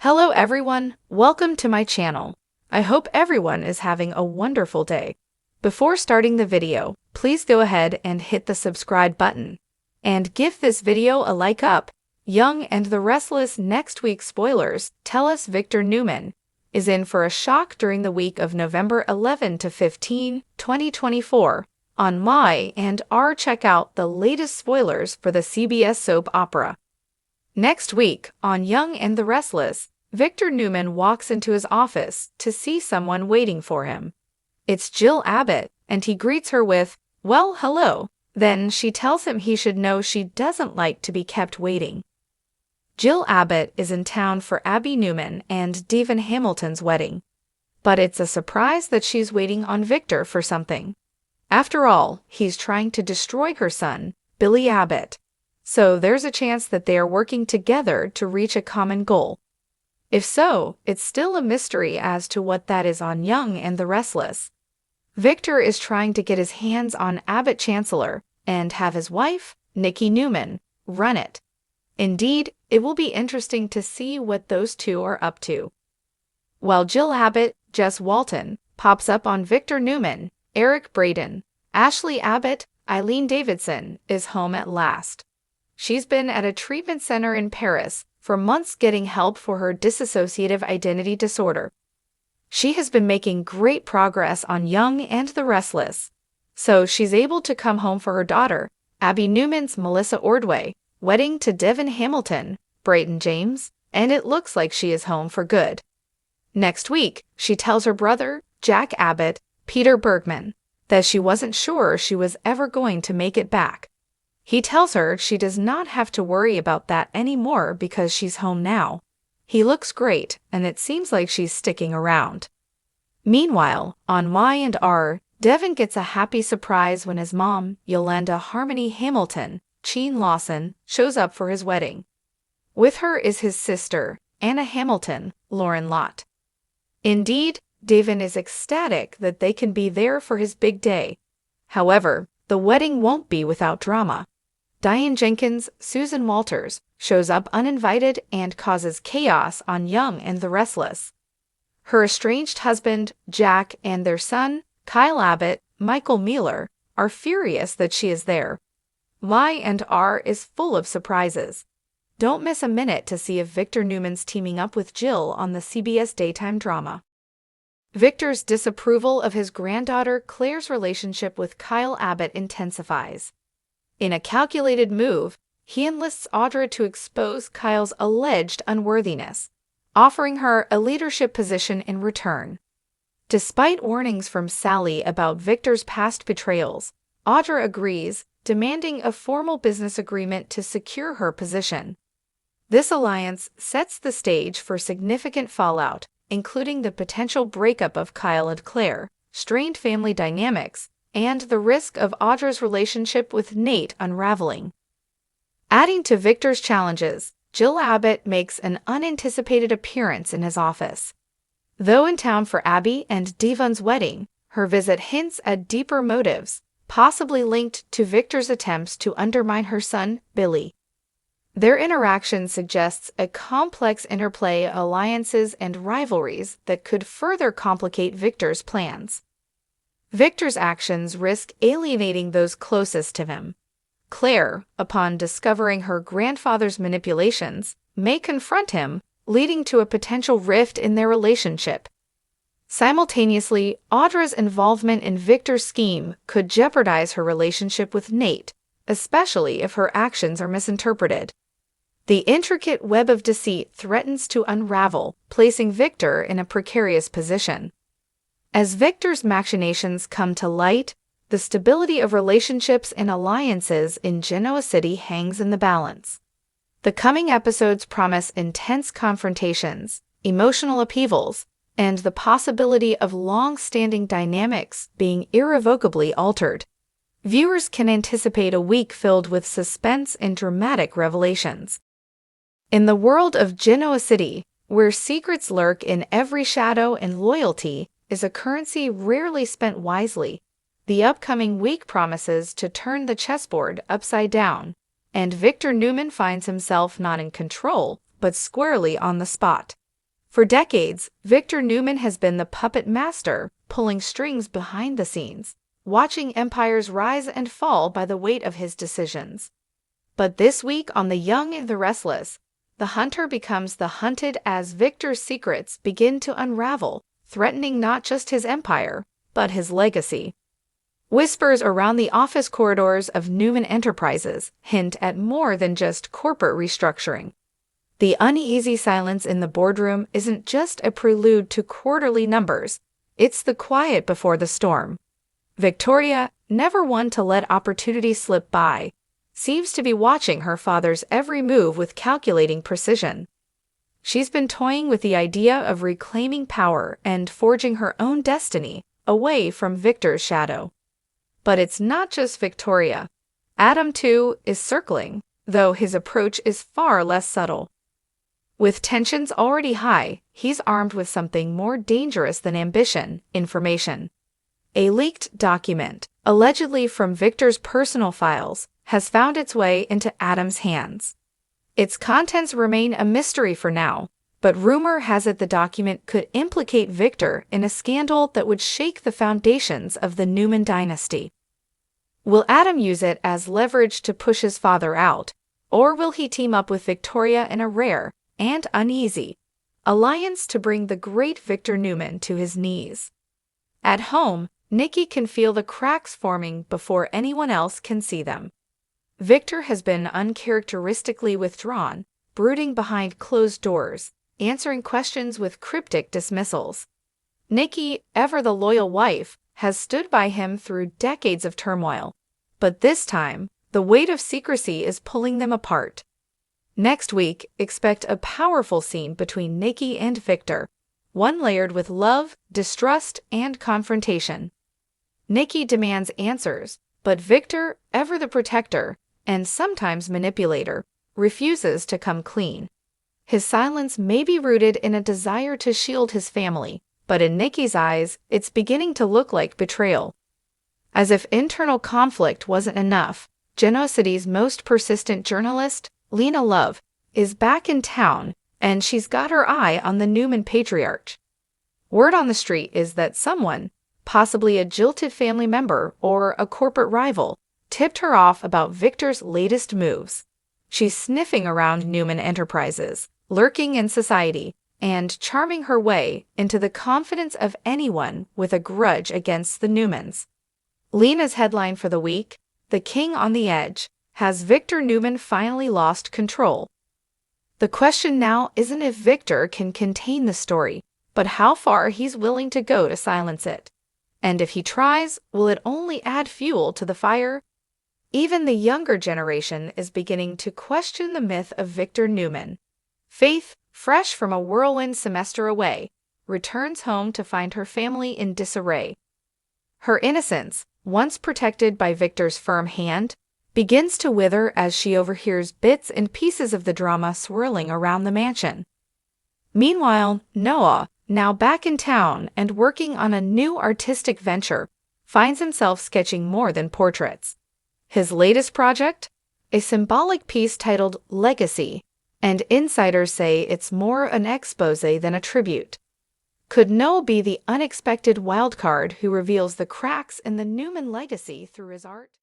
Hello everyone, welcome to my channel. I hope everyone is having a wonderful day. Before starting the video, please go ahead and hit the subscribe button. And give this video a like up. Young and the Restless next week spoilers tell us Victor Newman is in for a shock during the week of November 11 to 15, 2024. On Y&R, check out the latest spoilers for the CBS soap opera. Next week, on Young and the Restless, Victor Newman walks into his office to see someone waiting for him. It's Jill Abbott, and he greets her with, "Well, hello." Then she tells him he should know she doesn't like to be kept waiting. Jill Abbott is in town for Abby Newman and Devon Hamilton's wedding. But it's a surprise that she's waiting on Victor for something. After all, he's trying to destroy her son, Billy Abbott. So there's a chance that they are working together to reach a common goal. If so, it's still a mystery as to what that is on Young and the Restless. Victor is trying to get his hands on Abbott Chancellor and have his wife, Nikki Newman, run it. Indeed, it will be interesting to see what those two are up to. While Jill Abbott, Jess Walton, pops up on Victor Newman, Eric Braden, Ashley Abbott, Eileen Davidson is home at last. She's been at a treatment center in Paris for months getting help for her dissociative identity disorder. She has been making great progress on Young and the Restless, so she's able to come home for her daughter, Abby Newman's Melissa Ordway, wedding to Devon Hamilton, Brayton James, and it looks like she is home for good. Next week, she tells her brother, Jack Abbott, Peter Bergman, that she wasn't sure she was ever going to make it back. He tells her she does not have to worry about that anymore because she's home now. He looks great, and it seems like she's sticking around. Meanwhile, on Y&R, Devon gets a happy surprise when his mom, Yolanda Harmony Hamilton, Cheen Lawson, shows up for his wedding. With her is his sister, Anna Hamilton, Lauren Lott. Indeed, Devon is ecstatic that they can be there for his big day. However, the wedding won't be without drama. Diane Jenkins, Susan Walters, shows up uninvited and causes chaos on Young and the Restless. Her estranged husband, Jack, and their son, Kyle Abbott, Michael Mueller, are furious that she is there. Y&R is full of surprises. Don't miss a minute to see if Victor Newman's teaming up with Jill on the CBS daytime drama. Victor's disapproval of his granddaughter Claire's relationship with Kyle Abbott intensifies. In a calculated move, he enlists Audra to expose Kyle's alleged unworthiness, offering her a leadership position in return. Despite warnings from Sally about Victor's past betrayals, Audra agrees, demanding a formal business agreement to secure her position. This alliance sets the stage for significant fallout, including the potential breakup of Kyle and Claire, strained family dynamics, and the risk of Audra's relationship with Nate unraveling. Adding to Victor's challenges, Jill Abbott makes an unanticipated appearance in his office. Though in town for Abby and Devon's wedding, her visit hints at deeper motives, possibly linked to Victor's attempts to undermine her son, Billy. Their interaction suggests a complex interplay of alliances and rivalries that could further complicate Victor's plans. Victor's actions risk alienating those closest to him. Claire, upon discovering her grandfather's manipulations, may confront him, leading to a potential rift in their relationship. Simultaneously, Audra's involvement in Victor's scheme could jeopardize her relationship with Nate, especially if her actions are misinterpreted. The intricate web of deceit threatens to unravel, placing Victor in a precarious position. As Victor's machinations come to light, the stability of relationships and alliances in Genoa City hangs in the balance. The coming episodes promise intense confrontations, emotional upheavals, and the possibility of long-standing dynamics being irrevocably altered. Viewers can anticipate a week filled with suspense and dramatic revelations. In the world of Genoa City, where secrets lurk in every shadow and loyalty is a currency rarely spent wisely, the upcoming week promises to turn the chessboard upside down, and Victor Newman finds himself not in control, but squarely on the spot. For decades, Victor Newman has been the puppet master, pulling strings behind the scenes, watching empires rise and fall by the weight of his decisions. But this week on The Young and the Restless, the hunter becomes the hunted as Victor's secrets begin to unravel, threatening not just his empire, but his legacy. Whispers around the office corridors of Newman Enterprises hint at more than just corporate restructuring. The uneasy silence in the boardroom isn't just a prelude to quarterly numbers, it's the quiet before the storm. Victoria, never one to let opportunity slip by, seems to be watching her father's every move with calculating precision. She's been toying with the idea of reclaiming power and forging her own destiny away from Victor's shadow. But it's not just Victoria. Adam, too, is circling, though his approach is far less subtle. With tensions already high, he's armed with something more dangerous than ambition: information. A leaked document, allegedly from Victor's personal files, has found its way into Adam's hands. Its contents remain a mystery for now, but rumor has it the document could implicate Victor in a scandal that would shake the foundations of the Newman dynasty. Will Adam use it as leverage to push his father out, or will he team up with Victoria in a rare and uneasy alliance to bring the great Victor Newman to his knees? At home, Nikki can feel the cracks forming before anyone else can see them. Victor has been uncharacteristically withdrawn, brooding behind closed doors, answering questions with cryptic dismissals. Nikki, ever the loyal wife, has stood by him through decades of turmoil, but this time, the weight of secrecy is pulling them apart. Next week, expect a powerful scene between Nikki and Victor, one layered with love, distrust, and confrontation. Nikki demands answers, but Victor, ever the protector, and sometimes manipulator, refuses to come clean. His silence may be rooted in a desire to shield his family, but in Nikki's eyes, it's beginning to look like betrayal. As if internal conflict wasn't enough, Genocity's most persistent journalist, Lena Love, is back in town, and she's got her eye on the Newman patriarch. Word on the street is that someone, possibly a jilted family member or a corporate rival, tipped her off about Victor's latest moves. She's sniffing around Newman Enterprises, lurking in society, and charming her way into the confidence of anyone with a grudge against the Newmans. Lena's headline for the week, "The King on the Edge. Has Victor Newman finally lost control?" The question now isn't if Victor can contain the story, but how far he's willing to go to silence it. And if he tries, will it only add fuel to the fire? Even the younger generation is beginning to question the myth of Victor Newman. Faith, fresh from a whirlwind semester away, returns home to find her family in disarray. Her innocence, once protected by Victor's firm hand, begins to wither as she overhears bits and pieces of the drama swirling around the mansion. Meanwhile, Noah, now back in town and working on a new artistic venture, finds himself sketching more than portraits. His latest project? A symbolic piece titled Legacy, and insiders say it's more an exposé than a tribute. Could Noah be the unexpected wildcard who reveals the cracks in the Newman legacy through his art?